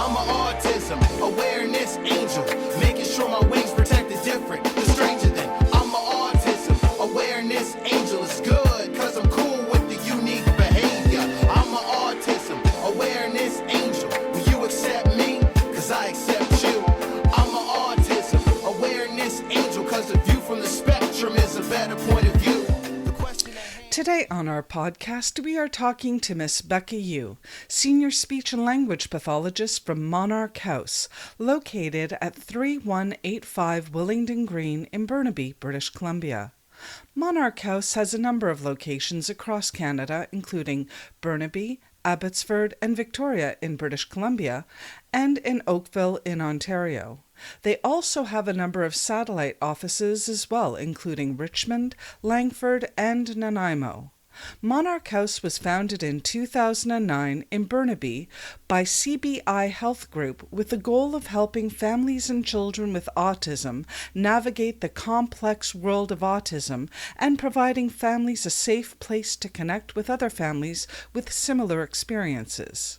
I'm an autism awareness angel, making sure my wings protect the different, the stranger than. I'm an autism awareness angel. It's good, cause I'm cool with the unique behavior. I'm an autism awareness angel. Will you accept me? Cause I accept you. I'm an autism awareness angel, cause the view from the spectrum is a better point of view. Today on our podcast, we are talking to Miss Becca Yu, Senior Speech and Language Pathologist from Monarch House, located at 3185 Willingdon Green in Burnaby, British Columbia. Monarch House has a number of locations across Canada, including Burnaby, Abbotsford, and Victoria in British Columbia, and in Oakville in Ontario. They also have a number of satellite offices as well, including Richmond, Langford, and Nanaimo. Monarch House was founded in 2009 in Burnaby by CBI Health Group with the goal of helping families and children with autism navigate the complex world of autism and providing families a safe place to connect with other families with similar experiences.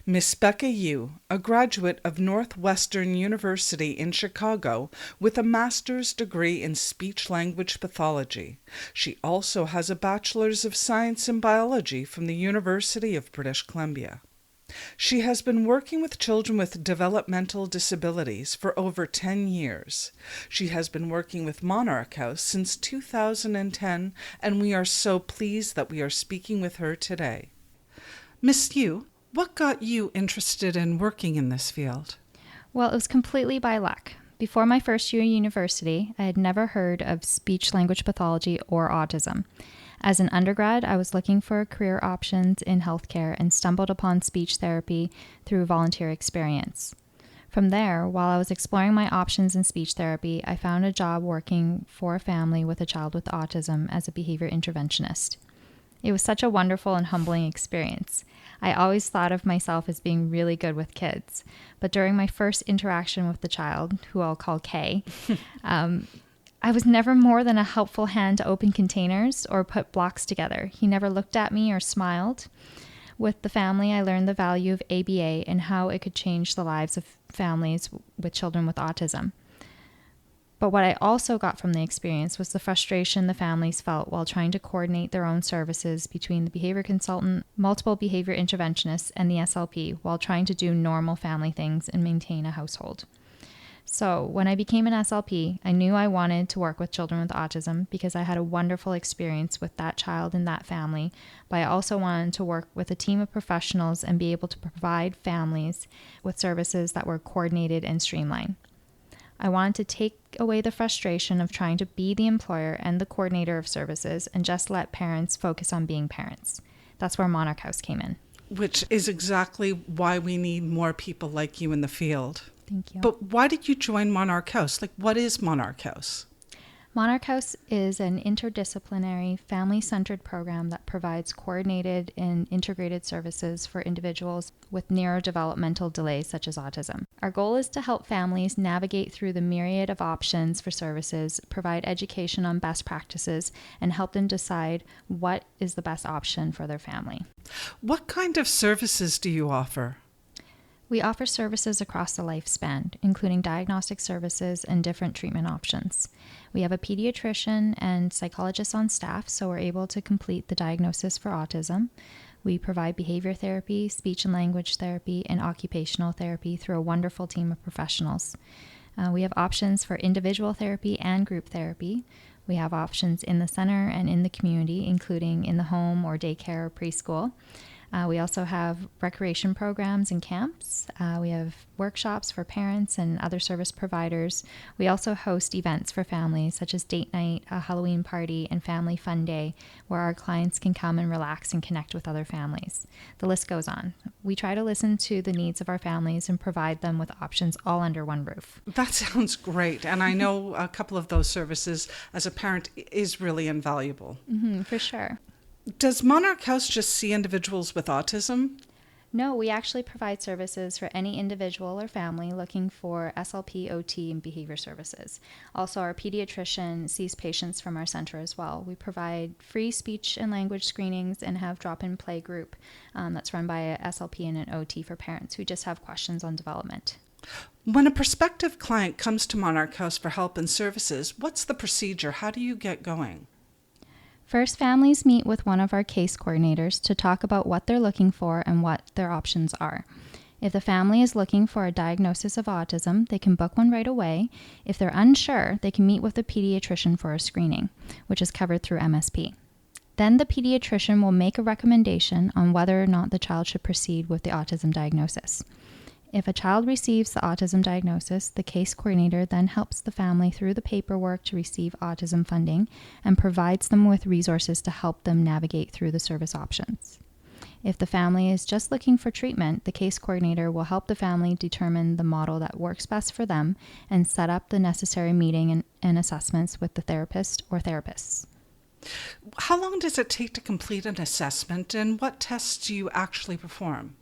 Miss Becca Yu, a graduate of Northwestern University in Chicago with a master's degree in speech-language pathology. She also has a Bachelor's of Science in Biology from the University of British Columbia. She has been working with children with developmental disabilities for over 10 years. She has been working with Monarch House since 2010, and we are so pleased that we are speaking with her today. Miss Yu, what got you interested in working in this field? Well, it was completely by luck. Before my first year at university, I had never heard of speech-language pathology or autism. As an undergrad, I was looking for career options in healthcare and stumbled upon speech therapy through volunteer experience. From there, while I was exploring my options in speech therapy, I found a job working for a family with a child with autism as a behavior interventionist. It was such a wonderful and humbling experience. I always thought of myself as being really good with kids, but during my first interaction with the child, who I'll call Kay, I was never more than a helpful hand to open containers or put blocks together. He never looked at me or smiled. With the family, I learned the value of ABA and how it could change the lives of families with children with autism. But what I also got from the experience was the frustration the families felt while trying to coordinate their own services between the behavior consultant, multiple behavior interventionists, and the SLP while trying to do normal family things and maintain a household. So when I became an SLP, I knew I wanted to work with children with autism because I had a wonderful experience with that child and that family, but I also wanted to work with a team of professionals and be able to provide families with services that were coordinated and streamlined. I wanted to take away the frustration of trying to be the employer and the coordinator of services and just let parents focus on being parents. That's where Monarch House came in. Which is exactly why we need more people like you in the field. Thank you. But why did you join Monarch House? What is Monarch House? Monarch House is an interdisciplinary, family-centered program that provides coordinated and integrated services for individuals with neurodevelopmental delays such as autism. Our goal is to help families navigate through the myriad of options for services, provide education on best practices, and help them decide what is the best option for their family. What kind of services do you offer? We offer services across the lifespan, including diagnostic services and different treatment options. We have a pediatrician and psychologist on staff, so we're able to complete the diagnosis for autism. We provide behavior therapy, speech and language therapy, and occupational therapy through a wonderful team of professionals. We have options for individual therapy and group therapy. We have options in the center and in the community, including in the home or daycare or preschool. We also have recreation programs and camps. We have workshops for parents and other service providers. We also host events for families such as date night, a Halloween party, and family fun day where our clients can come and relax and connect with other families. The list goes on. We try to listen to the needs of our families and provide them with options all under one roof. That sounds great. And I know a couple of those services as a parent is really invaluable. For sure. Does Monarch House just see individuals with autism? No, we actually provide services for any individual or family looking for SLP, OT, and behavior services. Also, our pediatrician sees patients from our center as well. We provide free speech and language screenings and have drop-in play group that's run by a SLP and an OT for parents who just have questions on development. When a prospective client comes to Monarch House for help and services, what's the procedure? How do you get going? First, families meet with one of our case coordinators to talk about what they're looking for and what their options are. If the family is looking for a diagnosis of autism, they can book one right away. If they're unsure, they can meet with a pediatrician for a screening, which is covered through MSP. Then the pediatrician will make a recommendation on whether or not the child should proceed with the autism diagnosis. If a child receives the autism diagnosis, the case coordinator then helps the family through the paperwork to receive autism funding and provides them with resources to help them navigate through the service options. If the family is just looking for treatment, the case coordinator will help the family determine the model that works best for them and set up the necessary meeting and assessments with the therapist or therapists. How long does it take to complete an assessment, and what tests do you actually perform?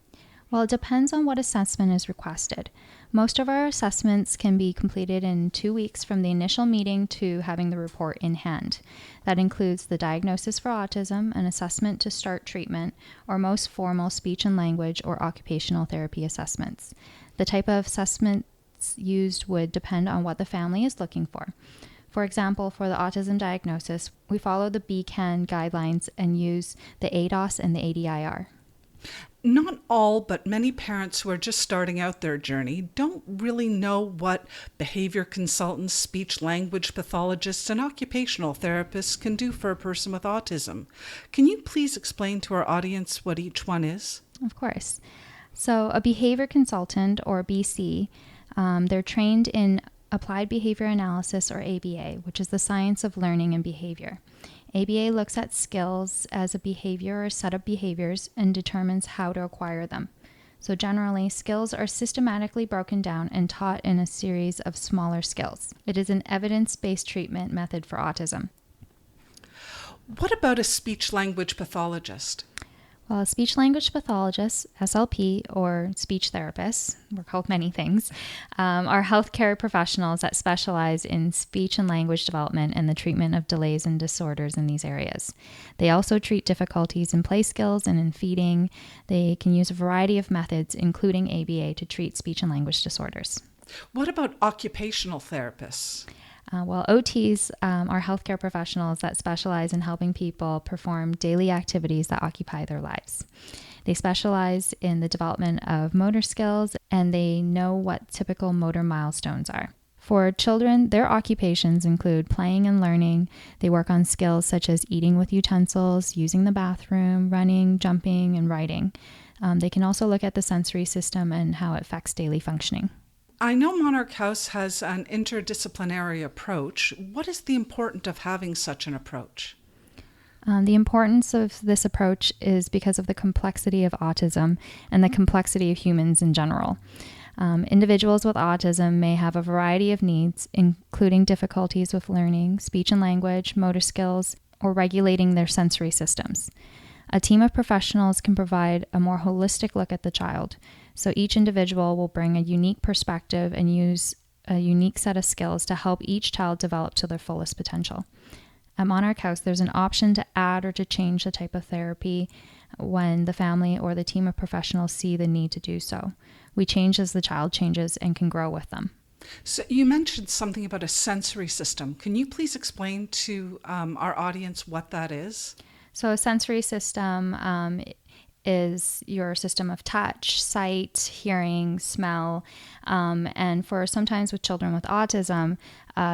Well, it depends on what assessment is requested. Most of our assessments can be completed in 2 weeks from the initial meeting to having the report in hand. That includes the diagnosis for autism, an assessment to start treatment, or most formal speech and language or occupational therapy assessments. The type of assessments used would depend on what the family is looking for. For example, for the autism diagnosis, we follow the BCAN guidelines and use the ADOS and the ADIR. Not all, but many parents who are just starting out their journey don't really know what behavior consultants, speech language pathologists, and occupational therapists can do for a person with autism. Can you please explain to our audience what each one is? Of course. So a behavior consultant, or BC, they're trained in applied behavior analysis, or ABA, which is the science of learning and behavior. ABA looks at skills as a behavior or set of behaviors and determines how to acquire them. So generally, skills are systematically broken down and taught in a series of smaller skills. It is an evidence-based treatment method for autism. What about a speech-language pathologist? Well, a speech-language pathologist, SLP, or speech therapists, we're called many things, are healthcare professionals that specialize in speech and language development and the treatment of delays and disorders in these areas. They also treat difficulties in play skills and in feeding. They can use a variety of methods, including ABA, to treat speech and language disorders. What about occupational therapists? OTs are healthcare professionals that specialize in helping people perform daily activities that occupy their lives. They specialize in the development of motor skills, and they know what typical motor milestones are. For children, their occupations include playing and learning. They work on skills such as eating with utensils, using the bathroom, running, jumping, and writing. They can also look at the sensory system and how it affects daily functioning. I know Monarch House has an interdisciplinary approach. What is the importance of having such an approach? The importance of this approach is because of the complexity of autism and the complexity of humans in general. Individuals with autism may have a variety of needs, including difficulties with learning, speech and language, motor skills, or regulating their sensory systems. A team of professionals can provide a more holistic look at the child. So each individual will bring a unique perspective and use a unique set of skills to help each child develop to their fullest potential. At Monarch House, there's an option to add or to change the type of therapy when the family or the team of professionals see the need to do so. We change as the child changes and can grow with them. So you mentioned something about a sensory system. Can you please explain to our audience what that is? So a sensory system is your system of touch, sight, hearing, smell, and for sometimes with children with autism,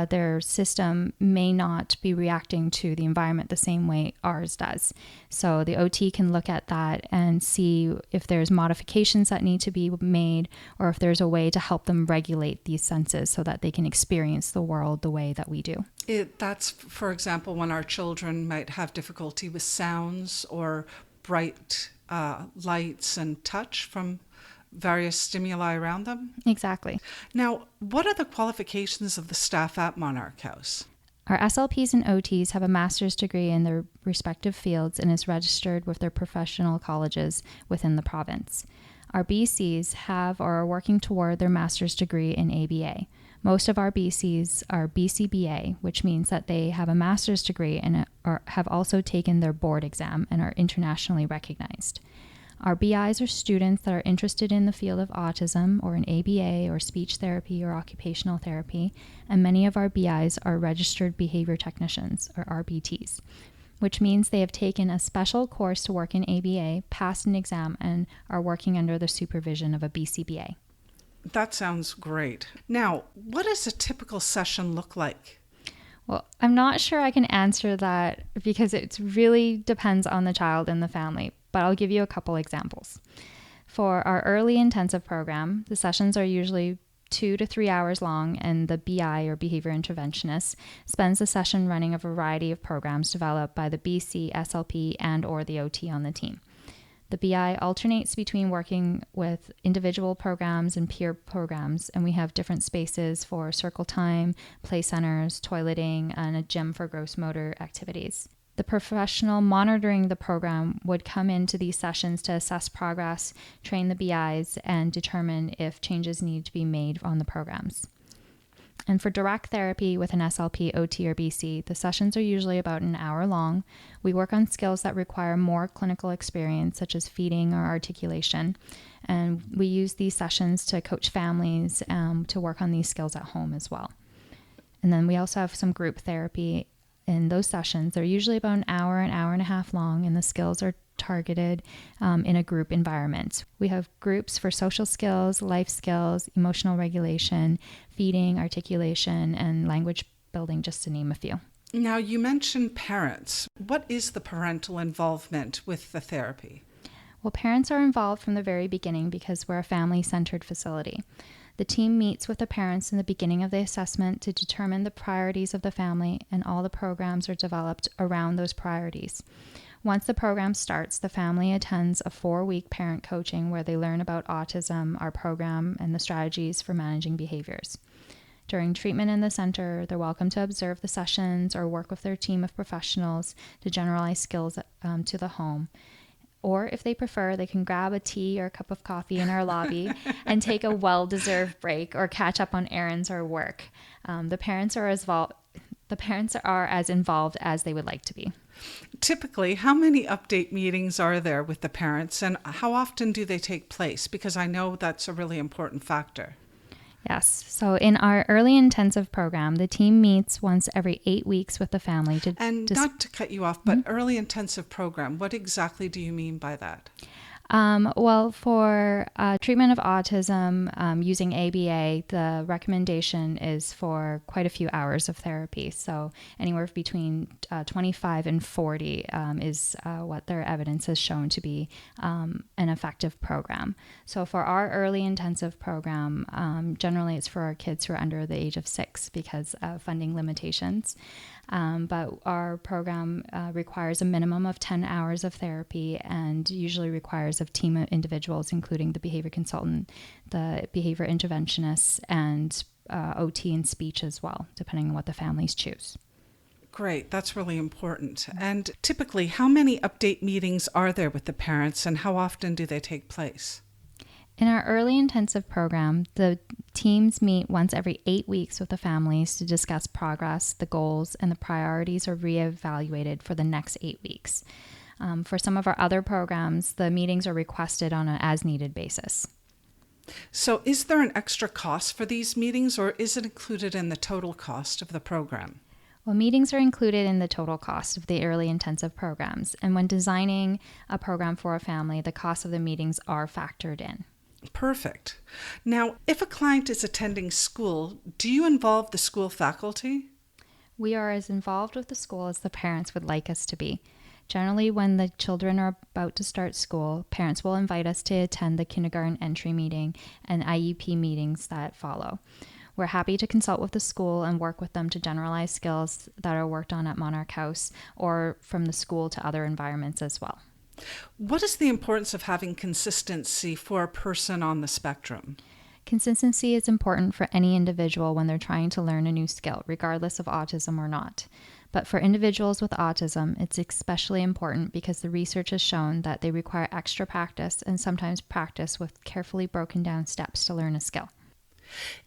their system may not be reacting to the environment the same way ours does. So the OT can look at that and see if there's modifications that need to be made, or if there's a way to help them regulate these senses so that they can experience the world the way that we do. That's, for example, when our children might have difficulty with sounds or bright lights and touch from various stimuli around them? Exactly. Now, what are the qualifications of the staff at Monarch House? Our SLPs and OTs have a master's degree in their respective fields and is registered with their professional colleges within the province. Our BCs have or are working toward their master's degree in ABA. Most of our BCs are BCBA, which means that they have a master's degree and have also taken their board exam and are internationally recognized. Our BIs are students that are interested in the field of autism or in ABA or speech therapy or occupational therapy, and many of our BIs are registered behavior technicians or RBTs, which means they have taken a special course to work in ABA, passed an exam, and are working under the supervision of a BCBA. That sounds great. Now, what does a typical session look like? Well, I'm not sure I can answer that because it really depends on the child and the family, but I'll give you a couple examples. For our early intensive program, the sessions are usually 2 to 3 hours long, and the BI or behavior interventionist spends the session running a variety of programs developed by the BC, SLP, and or the OT on the team. The BI alternates between working with individual programs and peer programs, and we have different spaces for circle time, play centers, toileting, and a gym for gross motor activities. The professional monitoring the program would come into these sessions to assess progress, train the BIs, and determine if changes need to be made on the programs. And for direct therapy with an SLP, OT, or BC, the sessions are usually about an hour long. We work on skills that require more clinical experience, such as feeding or articulation. And we use these sessions to coach families to work on these skills at home as well. And then we also have some group therapy in those sessions. They're usually about an hour and a half long, and the skills are targeted in a group environment. We have groups for social skills, life skills, emotional regulation, feeding, articulation, and language building, just to name a few. Now, you mentioned parents. What is the parental involvement with the therapy? Well, parents are involved from the very beginning because we're a family-centered facility. The team meets with the parents in the beginning of the assessment to determine the priorities of the family, and all the programs are developed around those priorities. Once the program starts, the family attends a 4-week parent coaching where they learn about autism, our program, and the strategies for managing behaviors. During treatment in the center, they're welcome to observe the sessions or work with their team of professionals to generalize skills to the home. Or if they prefer, they can grab a tea or a cup of coffee in our lobby and take a well-deserved break or catch up on errands or work. The parents are as involved as they would like to be. Typically, how many update meetings are there with the parents, and how often do they take place? Because I know that's a really important factor. Yes. So in our early intensive program, the team meets once every 8 weeks with the family not to cut you off, but early intensive program, what exactly do you mean by that? Well, for treatment of autism using ABA, the recommendation is for quite a few hours of therapy. So anywhere between 25 and 40 is what their evidence has shown to be an effective program. So for our early intensive program, generally it's for our kids who are under the age of 6 because of funding limitations. But our program requires a minimum of 10 hours of therapy and usually requires a team of individuals, including the behavior consultant, the behavior interventionists, and OT and speech as well, depending on what the families choose. Great, that's really important. And typically, how many update meetings are there with the parents, and how often do they take place? In our early intensive program, the teams meet once every 8 weeks with the families to discuss progress, the goals, and the priorities are reevaluated for the next 8 weeks. For some of our other programs, the meetings are requested on an as-needed basis. So is there an extra cost for these meetings, or is it included in the total cost of the program? Well, meetings are included in the total cost of the early intensive programs, and when designing a program for a family, the cost of the meetings are factored in. Perfect. Now, if a client is attending school, do you involve the school faculty? We are as involved with the school as the parents would like us to be. Generally, when the children are about to start school, parents will invite us to attend the kindergarten entry meeting and IEP meetings that follow. We're happy to consult with the school and work with them to generalize skills that are worked on at Monarch House or from the school to other environments as well. What is the importance of having consistency for a person on the spectrum? Consistency is important for any individual when they're trying to learn a new skill, regardless of autism or not. But for individuals with autism, it's especially important because the research has shown that they require extra practice and sometimes practice with carefully broken down steps to learn a skill.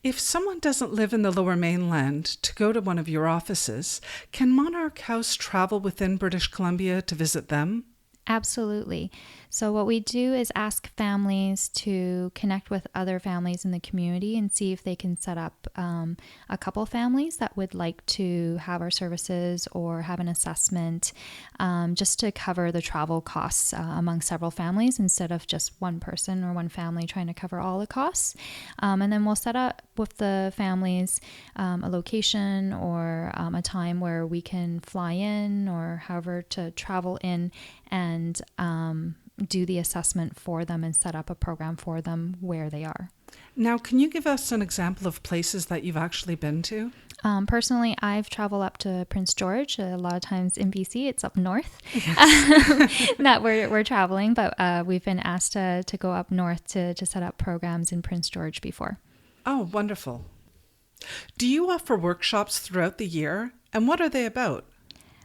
If someone doesn't live in the Lower Mainland to go to one of your offices, can Monarch House travel within British Columbia to visit them? Absolutely. So what we do is ask families to connect with other families in the community and see if they can set up a couple families that would like to have our services or have an assessment, just to cover the travel costs among several families instead of just one person or one family trying to cover all the costs. And then we'll set up with the families a location or a time where we can fly in or however to travel in and do the assessment for them and set up a program for them where they are. Now, can you give us an example of places that you've actually been to? Personally, I've traveled up to Prince George. A lot of times in BC, it's up north that we're traveling, but we've been asked to go up north to set up programs in Prince George before. Oh, wonderful. Do you offer workshops throughout the year? And what are they about?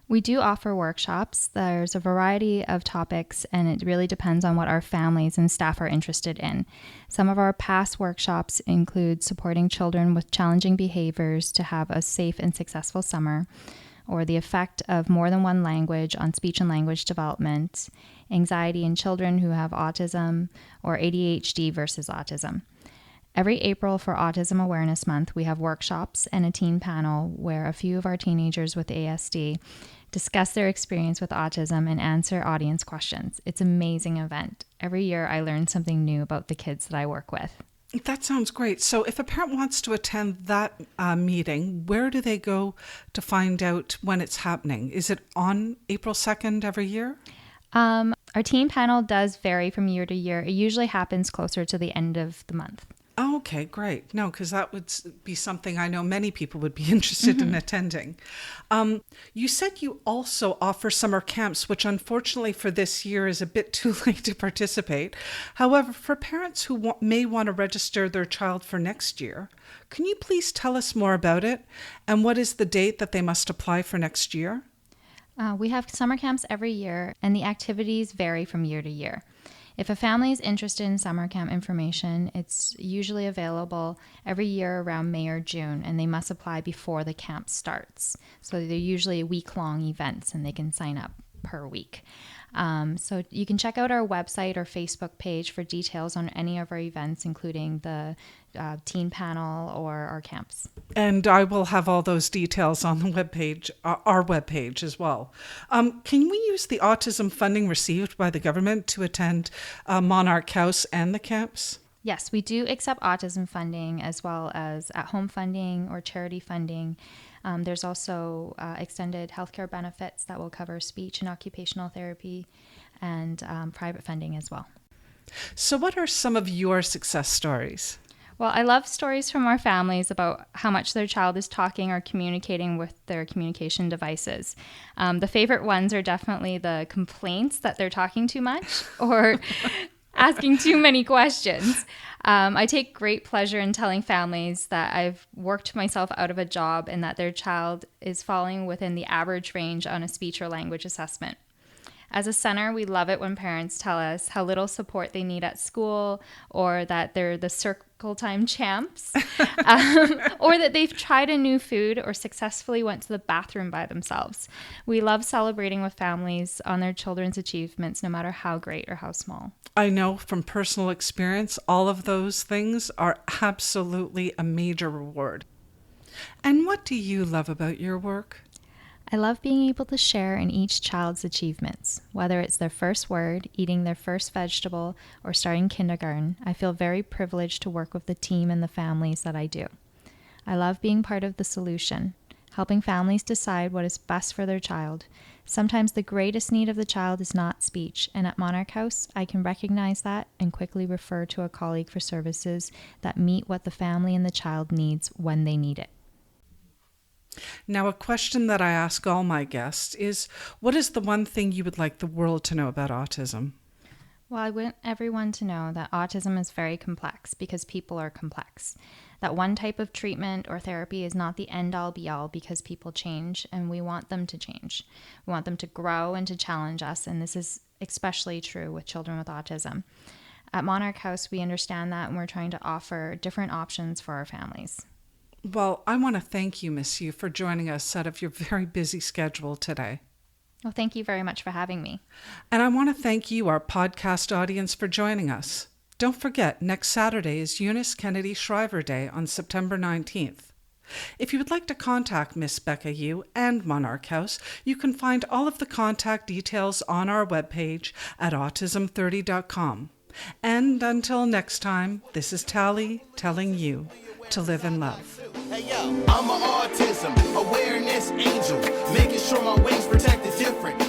We do offer workshops. There's a variety of topics, and it really depends on what our families and staff are interested in. Some of our past workshops include supporting children with challenging behaviors to have a safe and successful summer, or the effect of more than one language on speech and language development, anxiety in children who have autism, or ADHD versus autism. Every April for Autism Awareness Month, we have workshops and a teen panel where a few of our teenagers with ASD discuss their experience with autism and answer audience questions. It's an amazing event. Every year I learn something new about the kids that I work with. That sounds great. So if a parent wants to attend that meeting, where do they go to find out when it's happening? Is it on April 2nd every year? Our teen panel does vary from year to year. It usually happens closer to the end of the month. Oh, okay, great. No, because that would be something I know many people would be interested in attending. You said you also offer summer camps, which unfortunately for this year is a bit too late to participate. However, for parents who may want to register their child for next year, can you please tell us more about it? And what is the date that they must apply for next year? We have summer camps every year, and the activities vary from year to year. If a family is interested in summer camp information, it's usually available every year around May or June, and they must apply before the camp starts. So they're usually week-long events, and they can sign up per week. So you can check out our website or Facebook page for details on any of our events, including the teen panel or our camps. And I will have all those details on the webpage, our webpage as well. Can we use the autism funding received by the government to attend Monarch House and the camps? Yes, we do accept autism funding as well as at-home funding or charity funding. There's also extended healthcare benefits that will cover speech and occupational therapy and private funding as well. So what are some of your success stories? Well, I love stories from our families about how much their child is talking or communicating with their communication devices. The favorite ones are definitely the complaints that they're talking too much or asking too many questions. I take great pleasure in telling families that I've worked myself out of a job and that their child is falling within the average range on a speech or language assessment. As a center, we love it when parents tell us how little support they need at school, or that they're the circle time champs, or that they've tried a new food or successfully went to the bathroom by themselves. We love celebrating with families on their children's achievements, no matter how great or how small. I know from personal experience, all of those things are absolutely a major reward. And what do you love about your work? I love being able to share in each child's achievements. Whether it's their first word, eating their first vegetable, or starting kindergarten, I feel very privileged to work with the team and the families that I do. I love being part of the solution, helping families decide what is best for their child. Sometimes the greatest need of the child is not speech, and at Monarch House, I can recognize that and quickly refer to a colleague for services that meet what the family and the child needs when they need it. Now, a question that I ask all my guests is, what is the one thing you would like the world to know about autism? Well, I want everyone to know that autism is very complex because people are complex. That one type of treatment or therapy is not the end-all be-all because people change, and we want them to change. We want them to grow and to challenge us, and this is especially true with children with autism. At Monarch House, we understand that, and we're trying to offer different options for our families. Well, I want to thank you, Miss Yu, for joining us out of your very busy schedule today. Well, thank you very much for having me. And I want to thank you, our podcast audience, for joining us. Don't forget, next Saturday is Eunice Kennedy Shriver Day on September 19th. If you would like to contact Miss Becca Yu and Monarch House, you can find all of the contact details on our webpage at autism30.com. And until next time, this is Tally telling you to live in love. Hey yo, I'm an autism awareness angel, making sure my wings protect the different.